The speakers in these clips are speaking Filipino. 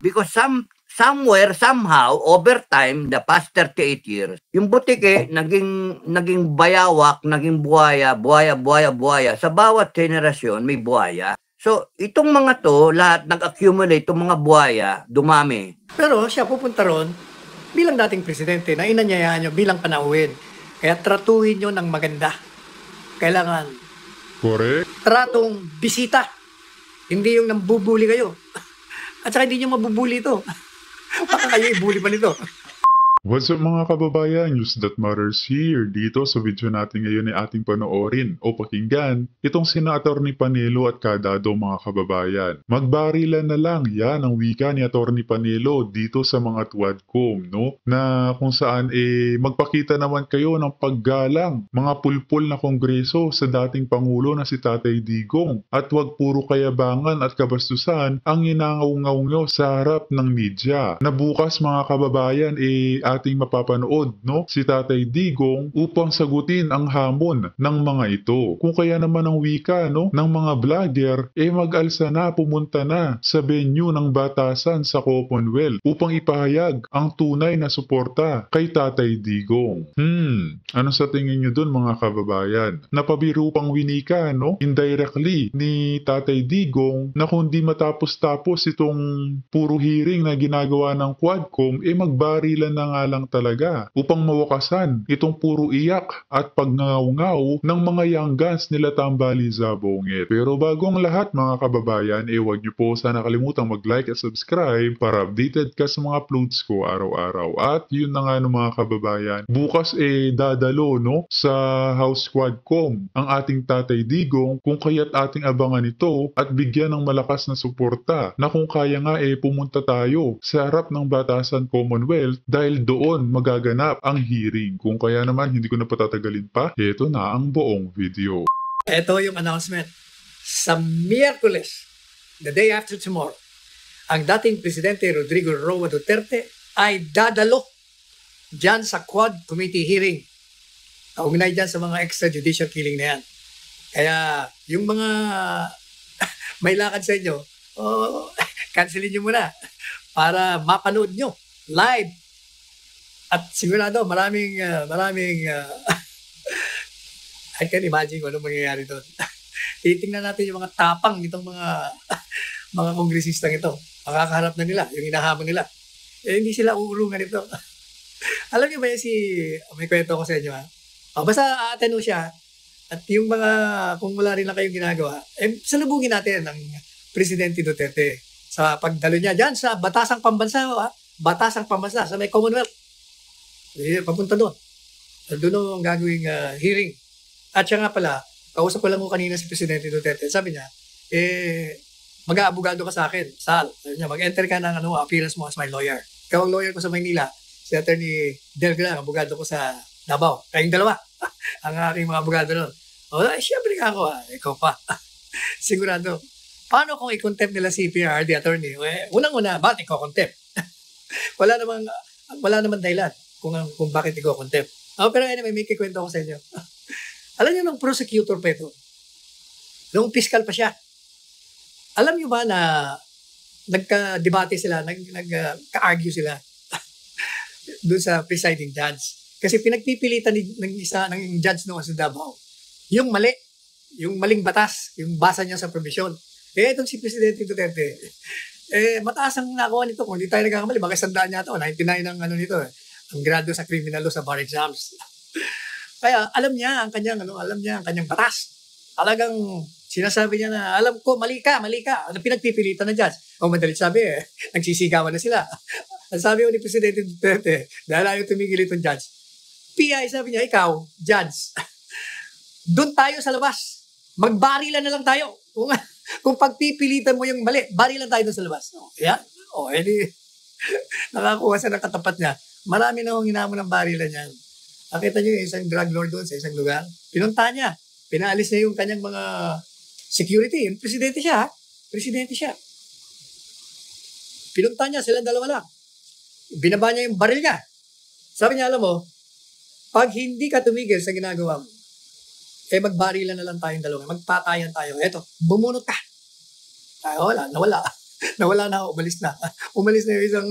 Because somewhere, somehow, over time, the past 38 years, yung butike naging bayawak, naging buhaya. Sa bawat henerasyon, may buhaya. So, itong mga to, lahat nag-accumulate, itong mga buhaya, dumami. Pero siya pupunta ron bilang dating presidente na inanyayahan nyo bilang panauhin. Kaya tratuhin nyo ng maganda. Kailangan Correct. tratong bisita. Hindi yung nambubuli kayo. At saka hindi nyo mabubuli ito. Baka kayo ibuli pa nito. What's up mga kababayan? News that matters here. Dito sa video natin ngayon ay ating panoorin o pakinggan itong sina Atty. Panelo at Cadado mga kababayan. Magbarilan na lang, yan ang wika ni Atty. Panelo dito sa mga Tuadcom, no? Na kung saan magpakita naman kayo ng paggalang mga pulpul na kongreso sa dating Pangulo na si Tatay Digong at wag puro kayabangan at kabastusan ang inangaw-ngaw nyo sa harap ng media. Na bukas mga kababayan ating mapapanood, no? Si Tatay Digong upang sagutin ang hamon ng mga ito. Kung kaya naman ang wika, no, ng mga vlogger, mag-alsa na, pumunta na sa venue ng batasan sa Commonwealth upang ipahayag ang tunay na suporta kay Tatay Digong. Ano sa tingin nyo dun mga kababayan? Napabiro pang winika, no? Indirectly ni Tatay Digong na kung di matapos-tapos itong puro hearing na ginagawa ng Quadcom, magbarilan na nga lang talaga upang mawakasan itong puro iyak at pagngaw-ngaw ng mga young guns nila Tambali Zabongit. Pero bago ang lahat mga kababayan, huwag niyo po sana kalimutang mag-like at subscribe para updated ka sa mga uploads ko araw-araw. At yun na nga no, mga kababayan, bukas dadalo, no, sa House Quadcom ang ating Tatay Digong, kung kaya't ating abangan ito at bigyan ng malakas na suporta na kung kaya nga pumunta tayo sa harap ng batasan Commonwealth dahil doon magaganap ang hearing. Kung kaya naman hindi ko na patatagalin pa, ito na ang buong video. Ito yung announcement. Sa Miyerkules, the day after tomorrow, ang dating Presidente Rodrigo Roa Duterte ay dadalo dyan sa Quad Committee hearing. Kaugnay dyan sa mga extrajudicial killing na yan. Kaya yung mga may lakad sa inyo, cancelin nyo muna para mapanood nyo live. At sigurado, maraming I can imagine kung ano mangyayari doon. Titingnan natin yung mga tapang nitong mga kongresistang ito. Makakaharap na nila, yung inahamon nila. Hindi sila uurungan ito. Alam niyo ba may kwento ko sa inyo ha? Basta aaten siya. At yung mga, kung wala rin lang kayong ginagawa, salubungin natin ang Presidente Duterte sa pagdalo niya dyan sa Batasang Pambansa, Batasang Pambansa sa may Commonwealth. Papunta doon. Doon ang gagawing hearing. At siya nga pala, kausap ko lang ko kanina si Presidente Duterte. Sabi niya, mag-aabogado ka sa akin, Sal. Sabi niya, mag-enter ka ng appearance mo as my lawyer. Ikaw ang lawyer ko sa Maynila, si Attorney Del Gran, abogado ko sa Davao. Kayong dalawa, ang aking mga abogado doon. Siyempre ka ako, ikaw pa. Sigurado. Paano kung i-contempt nila si PRRD attorney? Unang-una, bakit i-contempt? wala naman dahilan kung bakit i-contempt. Pero anyway, may kikwento ko sa inyo. Alam niyo nung prosecutor pa ito, nung fiscal pa siya, alam niyo ba na nagka-debate sila, nagka-argue sila doon sa presiding judge. Kasi pinagpipilitan ng judge noon sa Davao, yung maling batas, yung basa niya sa provision. Itong si Presidente Duterte, mataas ang nakuha nito. Kung hindi tayo nagkakamali, baka 100 niya ito, 99 ang nito, ang grado sa criminal law sa bar exams. Kaya alam niya ang kanyang batas. Talagang sinasabi niya na, alam ko, mali ka. Pinagpipilitan ng judge. Madalit sabi nagsisigawan na sila. Ang sabi ni Presidente Duterte, dahil ayaw tumigil itong judge, PI, sabi niya, ikaw, judge, doon tayo sa labas. Magbarilan na lang tayo. Kung pagpipilitan mo yung mali, barilan tayo doon sa labas. Yan. Nakakuha siya ng katapat niya. Marami na akong hinamon ng barilan niyan. Nakita niyo yung isang drug lord doon sa isang lugar. Pinunta niya. Pinaalis niya yung kanyang mga security. Yung presidente siya. Presidente siya. Pinunta niya. Silang dalawa lang. Binaba niya yung baril niya. Sabi niya, alam mo, pag hindi ka tumigil sa ginagawa mo, magbarilan na lang tayong dalawa. Magpatayan tayo. Eto, bumunot ka. Nawala. Nawala na, umalis na. Umalis na yung isang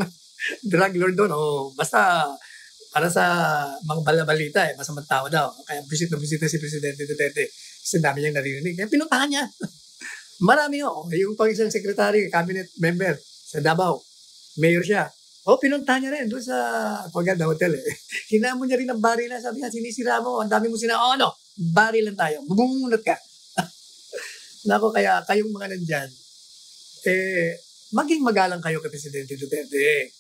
drug lord doon. O basta para sa mga balabalita, masamang tao daw. Kaya visit na si Presidente Duterte. Kasi dami niyang naririnig. Kaya pinuntahan niya. Marami yung pang isang secretary, cabinet member sa Davao. Mayor siya. Pinuntahan niya rin doon sa Paganda Hotel. Hinamon niya rin ang barilan. Sabi niya, sinisira mo. Ang dami mo barilan tayo. Bumunot ka. Nako, kaya kayong mga nandyan, maging magalang kayo kay Presidente Duterte.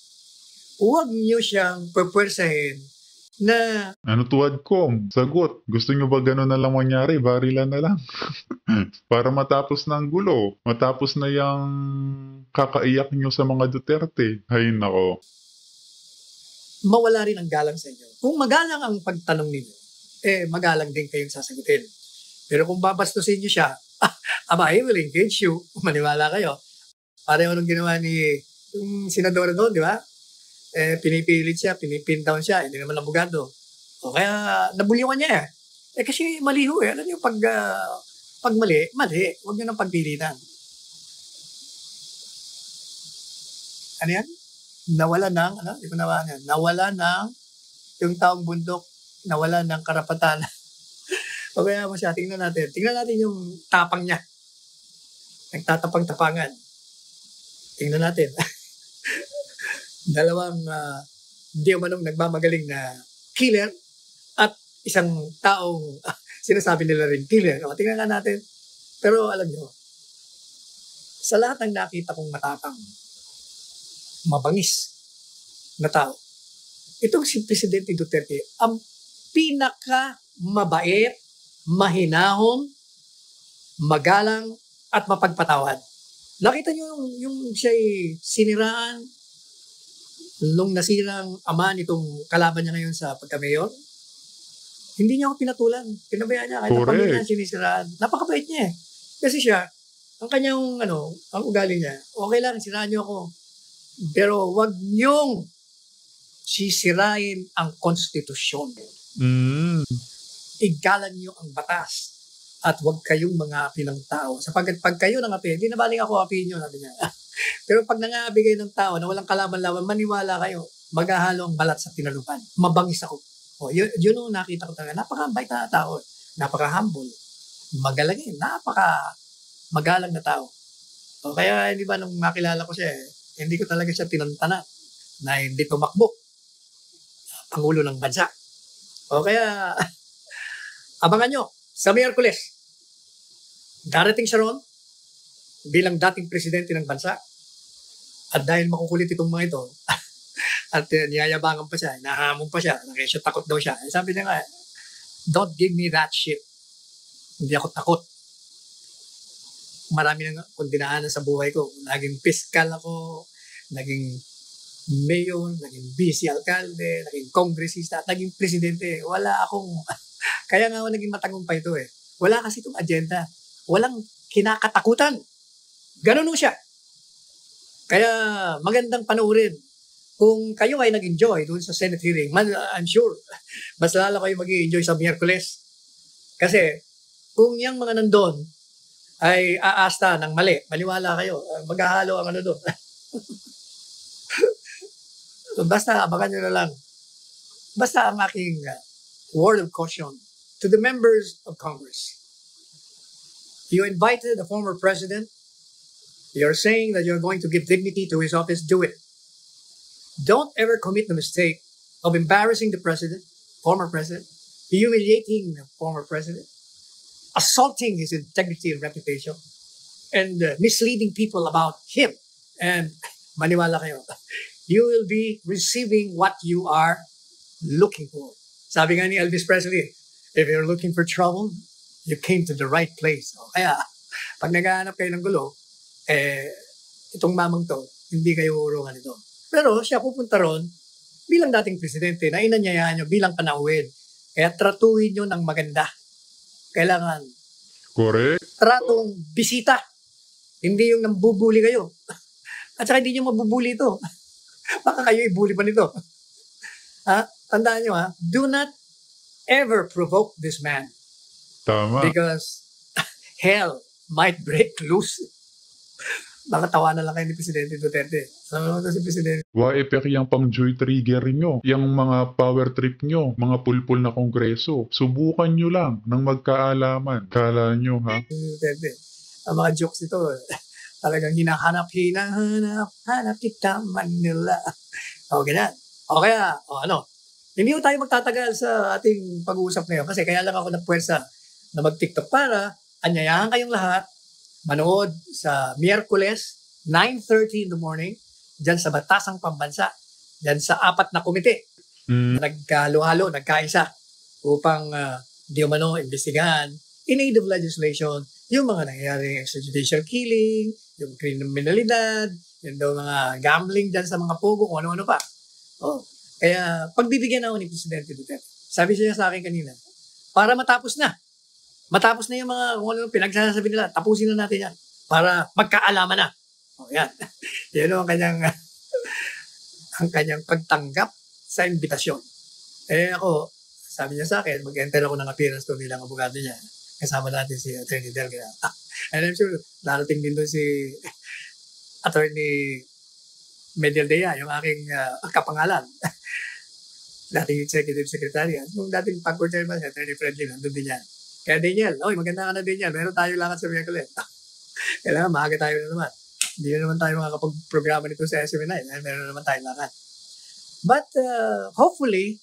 Huwag niyo siyang pupwersahin na Ano tuwad ko? Sagot. Gusto nyo ba gano'n na lang mangyari? Barilan na lang. Para matapos na ang gulo. Matapos na yung kakaiyak nyo sa mga Duterte. Hay nako. mawala rin ang galang sa inyo. Kung magalang ang pagtanong ninyo, magalang din kayong sasagutin. Pero kung babastusin niyo siya, I will engage you. Maniwala kayo. Pareho nung ginawa ni yung senadora doon, di ba? Pinipilit siya, pinipin down siya, hindi naman abogado. O kaya nabuliwan niya kasi mali ho Alam niyo, pag mali, huwag niyo nang pagpilitan. Ano yan? Nawala ng yung taong bundok, nawala ng karapatan. O kaya mo siya, tingnan natin yung tapang niya. Nagtatapang-tapangan. Tingnan natin. Dalawang di manong nagmamagaling na killer at isang taong sinasabi nila rin killer. O, tingnan natin. Pero alam nyo, sa lahat ng nakita kong matapang, mabangis na tao, itong si Presidente Duterte, ang pinaka-mabait, mahinahon, magalang, at mapagpatawad. Nakita nyo yung siya'y siniraan nung nasirang ama nitong kalaban niya ngayon sa pagka-mayor? Hindi niya ako pinatulan. Pinabayaan niya. Kahit ang pamilya sinisiraan. Napakabait niya Kasi siya, ang kanyang, ang ugali niya, okay lang, siraan niyo ako. Pero wag niyong sisirain ang konstitusyon. Igalan niyo ang batas. At wag kayong mga api ng tao. Sapagkat pag kayo nangapi, hindi na baling ako api niyo, sabi niya. Pero pag nangabi kayo ng tao na walang kalaban-laban, maniwala kayo, maghahalo ang balat sa tinalupan. Mabangis ako. Yun yung nakita ko talaga. Napaka-bait na tao. Napaka-humble. Magalang magalang na tao. Kaya hindi ba nung makilala ko siya, hindi ko talaga siya tinantana na hindi tumakbo. Pangulo ng bansa. Kaya abangan nyo sa Miyerkules. Darating siya roon bilang dating presidente ng bansa. At dahil makukulit itong mga ito, at niyayabangan pa siya, nahamon pa siya, kaya takot daw siya. Sabi niya nga, don't give me that shit. Hindi ako takot. Marami nang kung dinaanan sa buhay ko. Naging fiscal ako, naging mayor, naging vice alkalde, naging kongresista, at naging presidente. Wala akong, kaya nga ako naging matagumpay ito Wala kasi itong agenda. Walang kinakatakutan. Ganun siya. Kaya magandang panoorin. Kung kayo ay nag-enjoy doon sa Senate hearing, I'm sure, mas lalo kayo mag-enjoy sa Miyerkules. Kasi kung yung mga nandun ay aasta ng mali, maniwala kayo, maghahalo ang doon. Basta abangan nyo na lang. Basta ang aking word of caution to the members of Congress. You invited the former president. You're saying that you're going to give dignity to his office. Do it. Don't ever commit the mistake of embarrassing the president, former president, humiliating the former president, assaulting his integrity and reputation, and misleading people about him. And maniwala kayo, you will be receiving what you are looking for. Sabi nga ni Elvis Presley, if you're looking for trouble, you came to the right place. Kaya, pag naghahanap kayo ng gulo, itong mamang to, hindi kayo urungan ito. Pero siya pupunta ron bilang dating presidente na inanyayahan nyo bilang panauhin. Kaya tratuhin nyo ng maganda. Kailangan Correct. tratong bisita. Hindi yung nambubuli kayo. At saka hindi nyo mabubuli ito. Baka kayo ibuli pa nito. Tandaan nyo do not ever provoke this man. Tama. Because hell might break loose. Baka tawanan lang kayo ni Presidente Duterte. Alam mo naman ito si Presidente. Wa-epek yang pang-joy trigger nyo, yung mga power trip nyo, mga pulpul na kongreso. Subukan nyo lang ng magkaalaman. Kala nyo, ha? Duterte. Ang mga jokes ito, talagang hinahanap kita Manila. O, ganyan. O kaya, hindi tayo magtatagal sa ating pag-uusap ngayon kasi kaya lang ako nagpuwersa na mag-TikTok para anyayahan kayong lahat manood sa Miyerkules, 9:30 in the morning, dyan sa Batasang Pambansa, dyan sa 4 na komite na nagkahalo-halo, nagkaisa upang di umano imbestigahan in aid of legislation yung mga nangyayaring extrajudicial killing, yung kriminalidad, yung daw mga gambling dyan sa mga pogo, kung ano-ano pa. Kaya pagbibigyan ako ni Presidente Duterte. Sabi siya sa akin kanina, para matapos na. Matapos na yung mga kung ano pinagsasabi nila, tapusin na natin yan para magkaalaman na. Yan. Yan ang kanyang pagtanggap sa imbitasyon. Ako, sabi niya sa akin, mag-enter ako ng appearance to bilang abogado niya. Kasama natin si Attorney Delgado. And I'm sure, darating din doon si Attorney Medialdea, yung aking kapangalan. Dating Executive Secretary. Yung dating Pagcor Chairman, si Attorney Friendly, nandun din yan. Kaya Daniel, maganda ka na Daniel. Meron tayo lakad sa Miyerkules. Kailangan maaga tayo na naman. Hindi na naman tayo makakapag-programa nito sa SMNI. Meron na naman tayo lakad. But hopefully,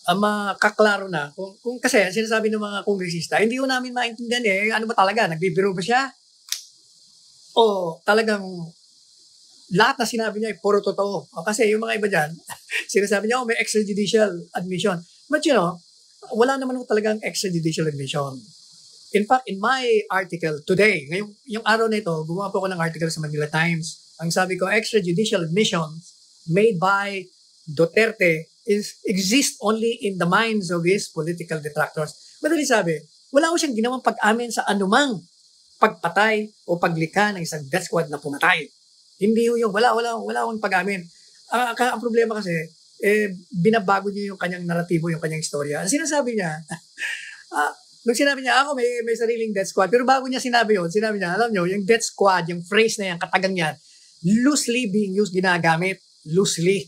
makaklaro na. Kung kasi, sinasabi ng mga kongresista, hindi ko namin maintindihan ano ba talaga? Nagbibiro ba siya? O talagang lahat na sinabi niya ay puro totoo. Kasi yung mga iba dyan, sinasabi niya, may extrajudicial admission. But wala naman talagang extrajudicial admission. In fact, in my article today, yung araw na ito, gumawa po ako ng article sa Manila Times. Ang sabi ko, extrajudicial admissions made by Duterte exist only in the minds of his political detractors. Madali sabi, wala ko siyang ginawang pag-amin sa anumang pagpatay o paglikha ng isang death squad na pumatay. Hindi yung wala akong pag-amin. Ang problema kasi, binabago niya yung kanyang naratibo, yung kanyang istorya. Ang sinasabi niya, nung sinabi niya, ako may sariling death squad, pero bago niya sinabi niya, alam niyo, yung death squad, yung phrase na yan, katagang yan, loosely being used, ginagamit, loosely.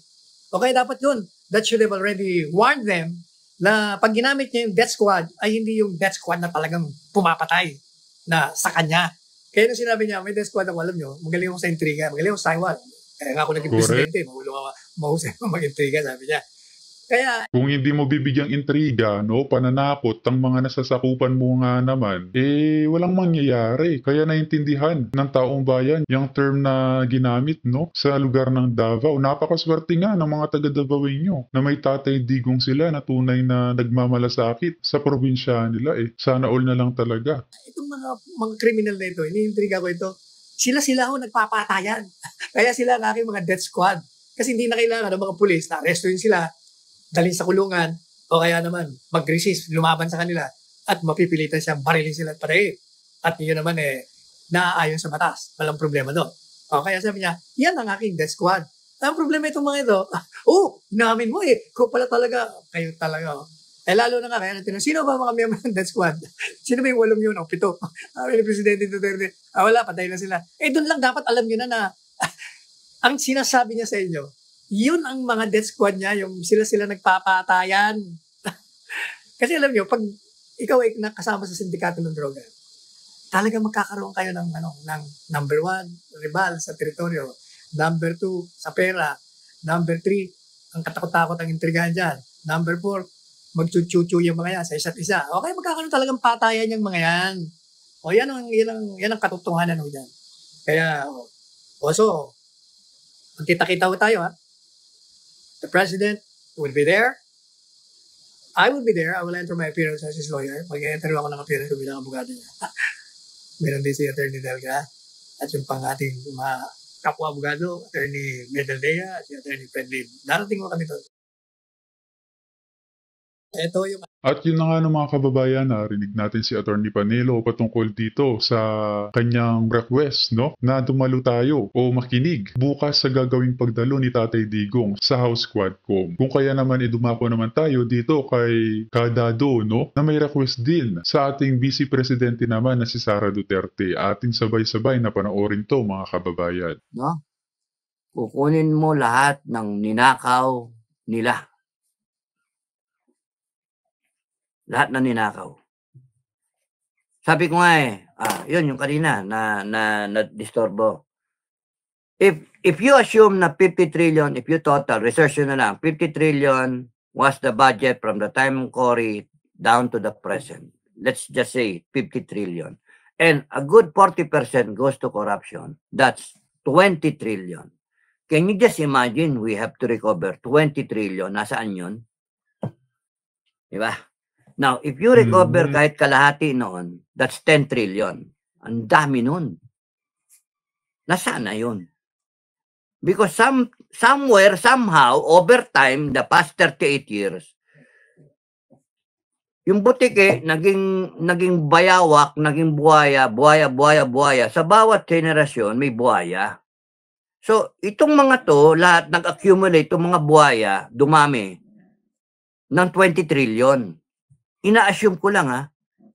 Okay, dapat yun. That should have already warned them na pag ginamit niya yung death squad, ay hindi yung death squad na talagang pumapatay na sa kanya. Kaya nung sinabi niya, may death squad ako, alam niyo, magaling ako sa intriga, magaling ako sa Taiwan. Kaya nga ako naging presidente, mahusay ako mag-intriga, sabi niya. Kaya, kung hindi mo bibigyang intriga, pananakot, ang mga nasasakupan mo nga naman, walang mangyayari. Kaya naintindihan ng taong bayan yung term na ginamit, sa lugar ng Davao. Napakaswerte nga ng mga taga-Davaoenyo na may tatay digong sila na tunay na nagmamalasakit sa probinsya nila. Sana all na lang talaga. Itong mga criminal na ito, iniintriga ko ito, sila ho nagpapatayan. Kaya sila ang aking mga death squad. Kasi hindi na kailangan ng mga pulis na arrestuin sila, dalhin sa kulungan, o kaya naman mag-resist, lumaban sa kanila, at mapipilitan siyang barilin sila at patayin. At yun naman naaayon sa batas. Walang problema doon. O kaya sabi niya, yan ang aking death squad. Ang problema itong mga ito, namin mo kung pala talaga, kayo talaga. Lalo na nga, kaya natin, sino ba mga miyembro ng death squad? Sino ba yung 8 yun o 7? Sabi ni Presidente Duterte, wala, patay na sila. Doon lang dapat alam nyo na ang sinasabi niya sa inyo, yun ang mga death squad niya, yung sila nagpapatayan. Kasi alam niyo, pag ikaw ay nakasama sa sindikato ng droga, talaga magkakaroon kayo ng number 1, ribal sa teritoryo, number 2, sa pera, number 3, ang katakot-takot ang intrigahan dyan, number 4, magchuchuchu yung mga yan sa isa't isa. Okay, magkakaroon talagang patayan yung mga yan. Yan ang katotohanan ho dyan. Kaya, so, magkita-kita ho tayo, ha? The President will be there. I will be there. I will enter my appearance as his lawyer. Mag-enter ako ng appearance ko bilang abogado niya. Meron din si Attorney Delga at yung pang ating mga kapwa-abogado, Attorney Medialdea at si Attorney Friendly. Darating mo kami doon. Ito yung At yun na nga ng mga kababayan, narinig natin si Attorney Panelo patungkol dito sa kanyang request, no? Na dumalo tayo o makinig bukas sa gagawing pagdalo ni Tatay Digong sa House Quadcom. Kung kaya naman dumako naman tayo dito kay Kadado, no? Na may request din sa ating Vice Presidente naman na si Sara Duterte. Ating sabay-sabay na panoorin to mga kababayan. No? Kukunin mo lahat ng ninakaw nila. Lahat na ninakaw. Sabi ko nga yun yung kanina na disturbo. If you assume na 50 trillion, if you total, research na lang, 50 trillion was the budget from the time of Cory down to the present. Let's just say 50 trillion. And a good 40% goes to corruption. That's 20 trillion. Can you just imagine we have to recover 20 trillion? Nasaan yun? Diba? Now, if you recover kahit kalahati noon, that's 10 trillion. Ang dami nun. Nasaan na yun? Because somewhere, somehow, over time, the past 38 years, yung butike, naging bayawak, naging buhaya. Sa bawat henerasyon, may buhaya. So, itong mga to, lahat nag-accumulate, itong mga buhaya, dumami ng 20 trillion. Ina-assume ko lang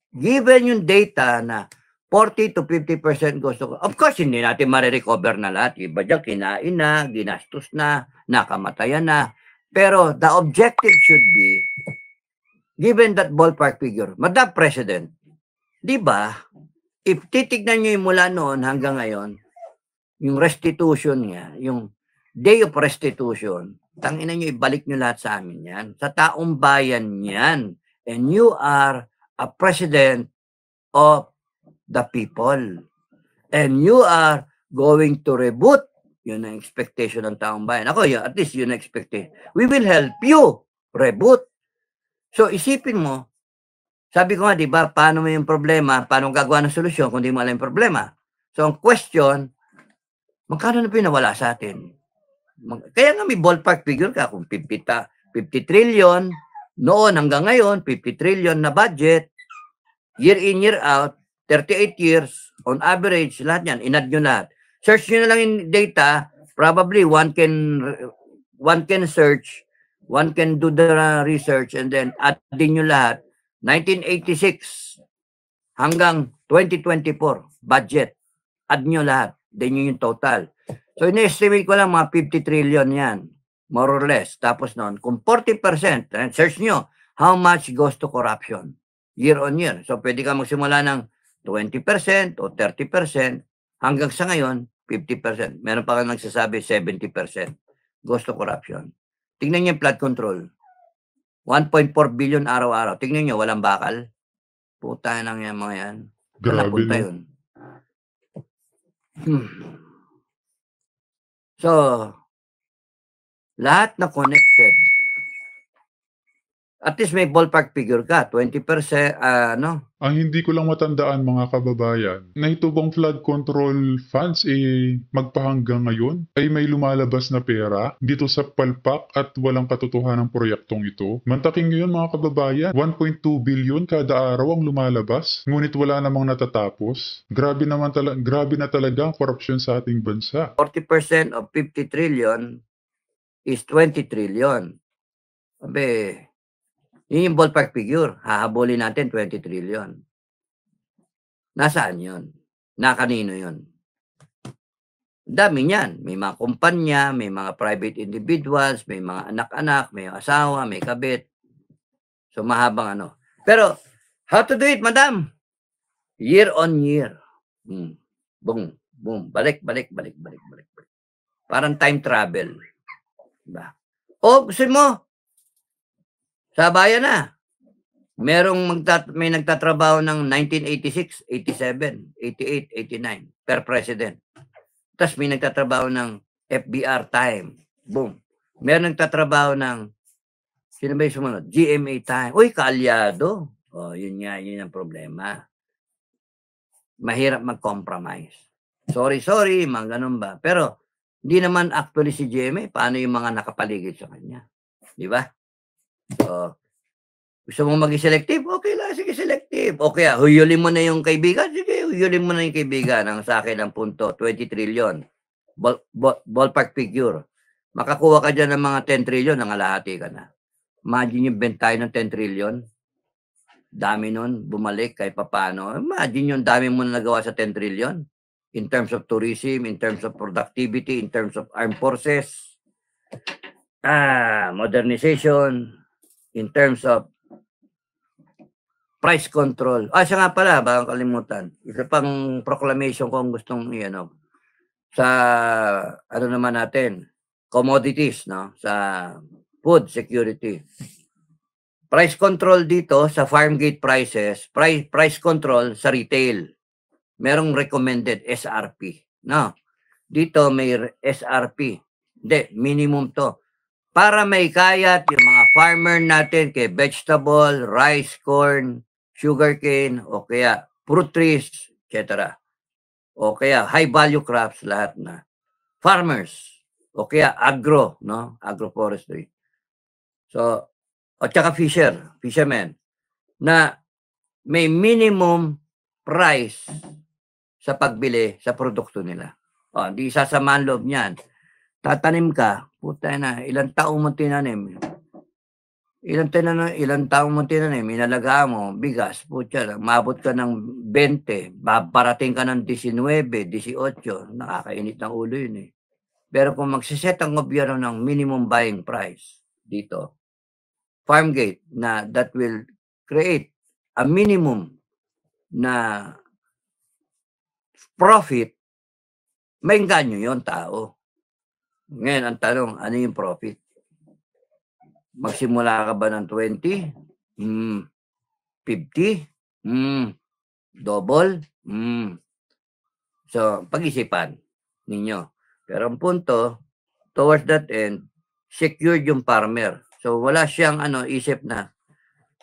given yung data na 40 to 50% goes to, of course, hindi natin marirecover na lahat. Iba dyan, kinain na, ginastos na, nakamatayan na. Pero the objective should be, given that ballpark figure, Madam President, di ba, if titignan nyo yung mula noon hanggang ngayon, yung restitution niya, yung day of restitution, tangina nyo, ibalik nyo lahat sa amin yan. Sa taong bayan yan. And you are a president of the people. And you are going to reboot. Yun ang expectation ng taong bayan. Ako, at least yun ang expectation. We will help you reboot. So, isipin mo, sabi ko nga, di ba, paano mo yung problema, paano gagawa ng solusyon kung di mo alam yung problema? So, ang question, magkano na pinawala sa atin? Kaya nga may ballpark figure ka kung 50 trillion, noon hanggang ngayon, 50 trillion na budget, year in, year out, 38 years, on average, lahat yan, inad nyo lahat. Search nyo na lang yung data, probably one can search, one can do the research, and then add din nyo lahat, 1986 hanggang 2024, budget, add nyo lahat, din nyo yung total. So, in-estimate ko lang mga 50 trillion yan. More or less. Tapos noon, kung 40%, search nyo, how much goes to corruption year on year. So, pwede ka magsimula ng 20% o 30%, hanggang sa ngayon, 50%. Meron pa ka nagsasabi, 70% goes to corruption. Tingnan nyo yung flood control. 1.4 billion araw-araw. Tingnan nyo, walang bakal. Puta nang yan mga yan. Grabe, no? Yun. So, lahat na connected. At least may ballpark figure ka, 20%, Ang hindi ko lang matandaan mga kababayan, na ito bang flood control funds magpahanggang ngayon ay may lumalabas na pera dito sa palpak at walang katotohanan ng proyektong ito. Mantaking ngayon mga kababayan, 1.2 billion kada araw ang lumalabas, ngunit wala namang natatapos. Grabe na talaga ang korupsyon sa ating bansa. 40% of 50 trillion is 20 trillion. Sabi, yun yung ballpark figure. Hahabulin natin 20 trillion. Nasaan yun? Nakanino yun? Dami niyan. May mga kumpanya, may mga private individuals, may mga anak-anak, may asawa, may kabit. So, mahabang ano. Pero, how to do it, madam? Year on year. Boom, boom. Balik. Parang time travel. Diba? O, gusto mo, sa bayan na, may nagtatrabaho ng 1986, 87, 88, 89 per president. Tapos may nagtatrabaho ng FBR time. Boom. Meron nagtatrabaho ng, sino ba yung sumunod? GMA time. Uy, kaalyado. O, yun ang problema. Mahirap mag-compromise. Sorry, mga ganun ba? Pero, hindi naman actually si GMA, paano yung mga nakapaligid sa kanya? Di ba? So, Gusto mong maging selective? Okay lang, sige selective. O kaya, huyulin mo na yung kaibigan? Sige, huyulin mo na yung kaibigan. Ang sa akin ang punto, 20 trillion. Ballpark figure. Makakuha ka dyan ng mga 10 trillion, nangalahati ka na. Imagine yung bentayo ng 10 trillion. Dami nun, bumalik kahit papano. Imagine yung dami mo na nagawa sa 10 trillion. In terms of tourism, in terms of productivity, in terms of armed forces, modernization, in terms of price control. Siya nga pala, baka kalimutan. Isa pang proclamation kung gustong sa ano naman natin, commodities, no? Sa food security. Price control dito sa farm gate prices, price control sa retail. Merong recommended SRP, no? Dito may SRP. Hindi, minimum to. Para may kayat yung mga farmer natin kay vegetable, rice, corn, sugarcane, o kaya fruit trees, etc. O kaya high value crops, lahat na. Farmers, o kaya agro, no? Agroforestry. So, o tsaka fishermen, na may minimum price sa pagbili sa produkto nila. Hindi sasama ang loob niyan. Tatanim ka, puta na, ilang taong mo tinanim. Ilang taong mo tinanim, inalagaan mo, bigas, putya, mabot ka ng 20, babarating ka ng 19, 18, nakakainit ng ulo yun eh. Pero kung magsiset ang gobyerno ng minimum buying price dito, farm gate, na that will create a minimum na profit, may ganyo yon tao. Ngayon, ang tanong, ano yung profit? Magsimula ka ba ng 20? 50? Double? So, pag-isipan ninyo. Pero ang punto, towards that end, secured yung farmer. So, wala siyang isip na,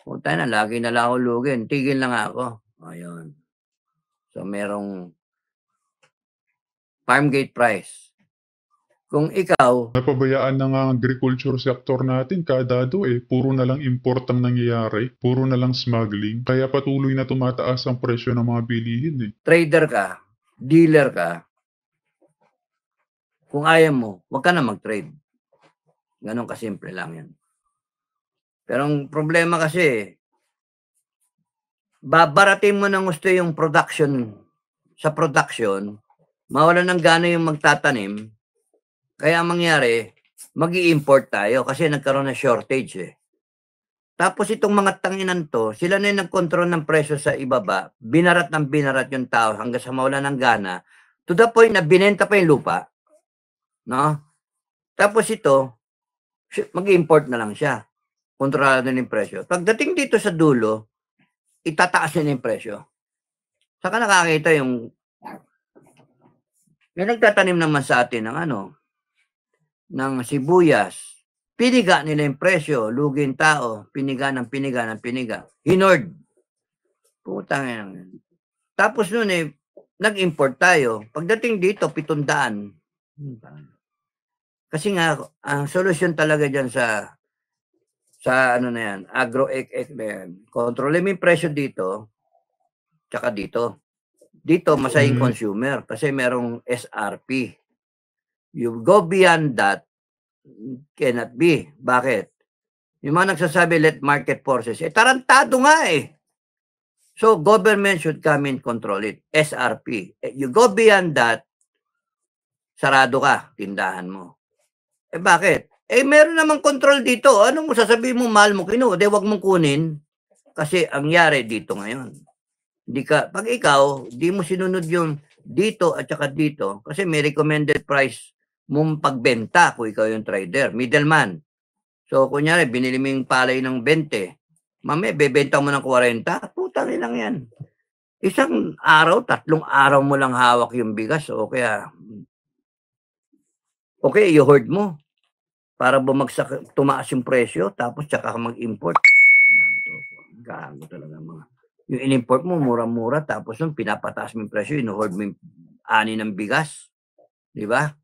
punta na, lagi na lang ako lugin. Tigil na nga ako. Ayun. So, merong farm gate price. Kung ikaw, Napabayaan na nga ang agriculture sector natin, kadado puro na lang import ang nangyayari, puro na lang smuggling, kaya patuloy na tumataas ang presyo ng mga bilihin trader ka, dealer ka, kung ayaw mo, huwag ka na mag-trade. Ganon kasimple lang yan. Pero ang problema kasi, babarating mo ng gusto yung production, sa production, mawala ng gana yung magtatanim, kaya ang mangyari, mag-i-import tayo kasi nagkaroon ng shortage Tapos itong mga tanginan to, sila na yung nag-control ng presyo sa ibaba, binarat ng binarat yung tao hanggang sa mawala ng gana, to the point na binenta pa yung lupa. No? Tapos ito, mag-import na lang siya. Kontrolado na yung presyo. Pagdating dito sa dulo, itataas na yung presyo. Saka nakakita yung may nagtatanim naman sa atin ng sibuyas. Piniga nila yung presyo, lugin tao, piniga ng piniga. Hinord. Putang yan. Tapos nun nag-import tayo. Pagdating dito, 700. Kasi nga, ang solusyon talaga dyan sa agro-ek na yan. Kontrolin mo yung presyo dito, tsaka dito. Dito, masayang consumer kasi merong SRP. You go beyond that, cannot be. Bakit? Yung mga nagsasabi, let market forces. Tarantado nga So, government should come and control it. SRP. You go beyond that, sarado ka, tindahan mo. Bakit? Meron namang control dito. Anong sasabihin mo, mahal mo kinuha? Wag mong kunin. Kasi ang yari dito ngayon. Pag ikaw, di mo sinunod yung dito at saka dito, kasi may recommended price mong pagbenta kung ikaw yung trader, middleman. So, kunyari, binili mo yung palay ng 20, mamaya, bebenta mo ng 40, putang lang yan. Isang araw, 3 araw mo lang hawak yung bigas, o kaya, okay, i-hoard mo para bumagsak, tumaas yung presyo, tapos tsaka ka mag-import. Gago talaga mga. Yung in-import mo, mura-mura, tapos nung pinapataas mo yung presyo, in-hoard mo yung ani ng bigas. Di ba?